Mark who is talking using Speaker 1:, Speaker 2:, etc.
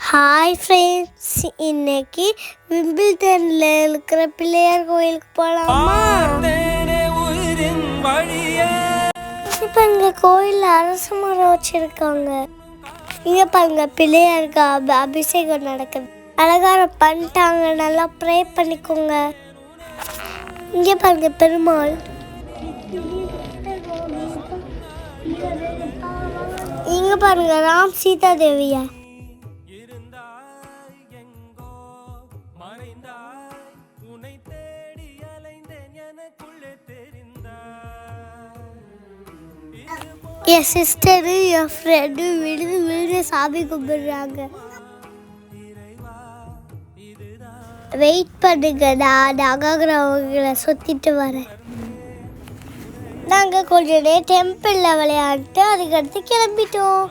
Speaker 1: Hi friends, இன்னைக்கு விம்பிள்டனில் இருக்கிற பிள்ளையார் கோயிலுக்கு போகலாமா? இப்போ இங்கே கோயிலில் அரச மரம் வச்சுருக்காங்க. இங்கே பாருங்க, பிள்ளையாருக்கு அபிஷேகம் நடக்குது. அலங்காரம் பண்ணிட்டாங்க, நல்லா ப்ரே பண்ணிக்கோங்க. இங்கே பாருங்க, பெருமாள். இங்கே பாருங்க, ராம் சீதா தேவியா. என் சிஸ்டரு என் ஃப்ரெண்டு விழுந்து சாமி கும்பிடுறாங்க. வெயிட் பண்ணுங்க, நான் நகாகிரகங்களை சுற்றிட்டு வரேன். நாங்கள் கொஞ்ச நேரம் டெம்பிளில் விளையாடிட்டு அதுக்கடுத்து கிளம்பிட்டோம்.